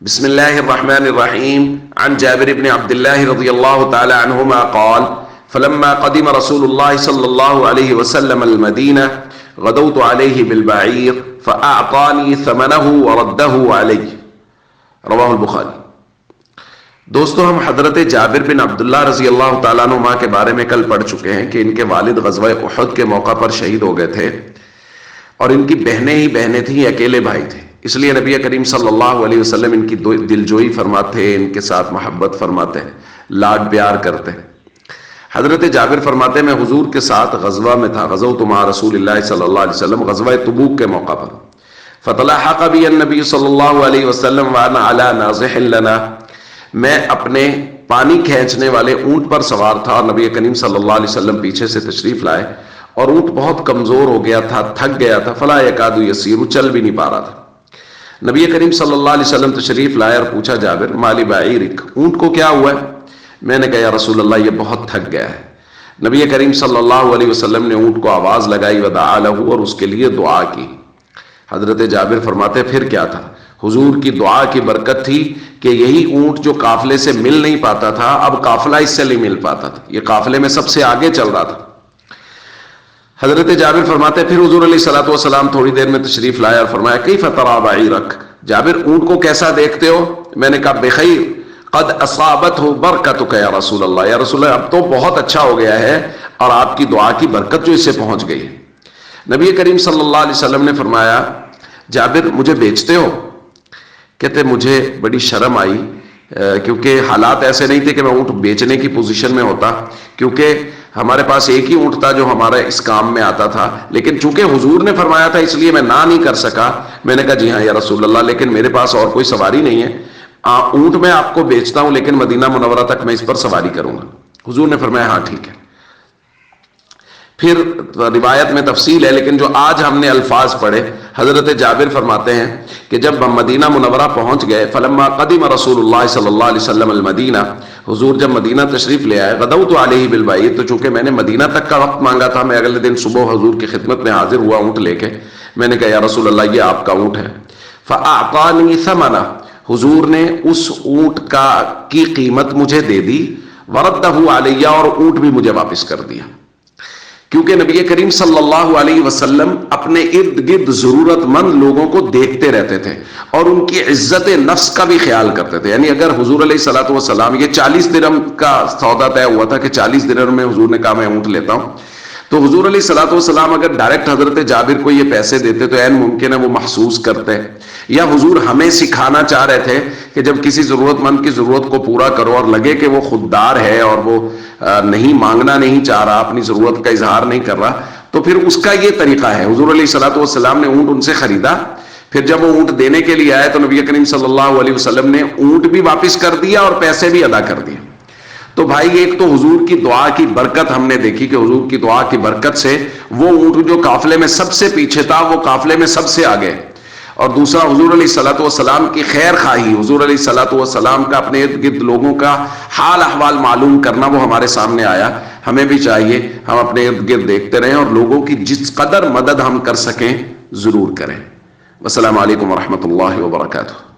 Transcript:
بسم الله الرحمن الرحيم عن جابر بن عبد الله رضي الله تعالى عنهما قال فلما قدم رسول الله صلى الله عليه وسلم المدينة غدوت عليه بالبعير فأعطاني ثمنه ورده علي رواہ البخاری۔ دوستو، ہم حضرت جابر بن عبداللہ رضی اللہ تعالیٰ عنہما کے بارے میں کل پڑھ چکے ہیں کہ ان کے والد غزوہ احد کے موقع پر شہید ہو گئے تھے اور ان کی بہنیں ہی بہنیں تھیں، اکیلے بھائی تھے، اس لیے نبی کریم صلی اللہ علیہ وسلم ان کی دلجوئی فرماتے ہیں، ان کے ساتھ محبت فرماتے ہیں، لاڈ پیار کرتے ہیں۔ حضرت جابر فرماتے ہیں میں حضور کے ساتھ غزوہ میں تھا، غزوت مع رسول اللہ صلی اللہ علیہ وسلم، غزوہ تبوک کے موقع پر۔ فطلحق بی النبی صلی اللہ علیہ وسلم وانا علی نازح لنا، میں اپنے پانی کھینچنے والے اونٹ پر سوار تھا اور نبی کریم صلی اللہ علیہ وسلم پیچھے سے تشریف لائے اور اونٹ بہت کمزور ہو گیا تھا، تھک گیا تھا، فلا یکاد یسیر، چل بھی نہیں پا رہا تھا۔ نبی کریم صلی اللہ علیہ وسلم تشریف لائے اور پوچھا جابر مالی بعیرک، اونٹ کو کیا ہوا ہے؟ میں نے کہا یا رسول اللہ یہ بہت تھک گیا ہے۔ نبی کریم صلی اللہ علیہ وسلم نے اونٹ کو آواز لگائی ودعا لہ، اور اس کے لیے دعا کی۔ حضرت جابر فرماتے پھر کیا تھا؟ حضور کی دعا کی برکت تھی کہ یہی اونٹ جو قافلے سے مل نہیں پاتا تھا اب قافلہ اس سے نہیں مل پاتا تھا، یہ قافلے میں سب سے آگے چل رہا تھا۔ حضرت جابر فرماتے پھر حضور علیہ الصلوۃ والسلام تھوڑی دیر میں تشریف لائے اور فرمایا کیف تری بعیرک، جابر اونٹ کو کیسا دیکھتے ہو؟ میں نے کہا بخیر قد اصابتہ برکتک یا رسول اللہ، یا رسول اللہ اب تو بہت اچھا ہو گیا ہے اور آپ کی دعا کی برکت جو اس سے پہنچ گئی ہے۔ نبی کریم صلی اللہ علیہ وسلم نے فرمایا جابر مجھے بیچتے ہو؟ کہتے مجھے بڑی شرم آئی کیونکہ حالات ایسے نہیں تھے کہ میں اونٹ بیچنے کی پوزیشن میں ہوتا، کیونکہ ہمارے پاس ایک ہی اونٹ تھا جو ہمارے اس کام میں آتا تھا، لیکن چونکہ حضور نے فرمایا تھا اس لیے میں نہ نہیں کر سکا۔ میں نے کہا جی ہاں یا رسول اللہ، لیکن میرے پاس اور کوئی سواری نہیں ہے، اونٹ میں آپ کو بیچتا ہوں لیکن مدینہ منورہ تک میں اس پر سواری کروں گا۔ حضور نے فرمایا ہاں ٹھیک ہے۔ پھر روایت میں تفصیل ہے لیکن جو آج ہم نے الفاظ پڑھے، حضرت جابر فرماتے ہیں کہ جب ہم مدینہ منورہ پہنچ گئے، فلما قدم رسول اللہ صلی اللہ علیہ وسلم المدینہ، حضور جب مدینہ تشریف لے آئے، غدوت علیہ بالبعیر، تو چونکہ میں نے مدینہ تک کا وقت مانگا تھا، میں اگلے دن صبح حضور کی خدمت میں حاضر ہوا اونٹ لے کے۔ میں نے کہا یا رسول اللہ یہ آپ کا اونٹ ہے۔ فاعطانی ثمنہ، حضور نے اس اونٹ کی قیمت مجھے دے دی، وردہ علیہ، اور اونٹ بھی مجھے واپس کر دیا، کیونکہ نبی کریم صلی اللہ علیہ وسلم اپنے ارد گرد ضرورت مند لوگوں کو دیکھتے رہتے تھے اور ان کی عزت نفس کا بھی خیال کرتے تھے۔ یعنی اگر حضور علیہ الصلوۃ والسلام، یہ 40 درہم کا سودا طے ہوا تھا کہ 40 درہم میں حضور نے کہا میں اونٹ لیتا ہوں، تو حضور علیہ الصلوۃ والسلام اگر ڈائریکٹ حضرت جابر کو یہ پیسے دیتے تو عین ممکن ہے وہ محسوس کرتے، یا حضور ہمیں سکھانا چاہ رہے تھے کہ جب کسی ضرورت مند کی ضرورت کو پورا کرو اور لگے کہ وہ خوددار ہے اور وہ نہیں مانگنا نہیں چاہ رہا، اپنی ضرورت کا اظہار نہیں کر رہا، تو پھر اس کا یہ طریقہ ہے۔ حضور علیہ الصلوۃ والسلام نے اونٹ ان سے خریدا، پھر جب وہ اونٹ دینے کے لیے آئے تو نبی کریم صلی اللہ علیہ وسلم نے اونٹ بھی واپس کر دیا اور پیسے بھی ادا کر دیے۔ تو بھائی ایک تو حضور کی دعا کی برکت ہم نے دیکھی کہ حضور کی دعا کی برکت سے وہ اونٹ جو قافلے میں سب سے پیچھے تھا وہ قافلے میں سب سے آگے، اور دوسرا حضور علیہ الصلوۃ والسلام کی خیر خواہی، حضور علیہ الصلوۃ والسلام کا اپنے ارد گرد لوگوں کا حال احوال معلوم کرنا وہ ہمارے سامنے آیا۔ ہمیں بھی چاہیے ہم اپنے ارد گرد دیکھتے رہیں اور لوگوں کی جس قدر مدد ہم کر سکیں ضرور کریں۔ والسلام علیکم ورحمۃ اللہ وبرکاتہ۔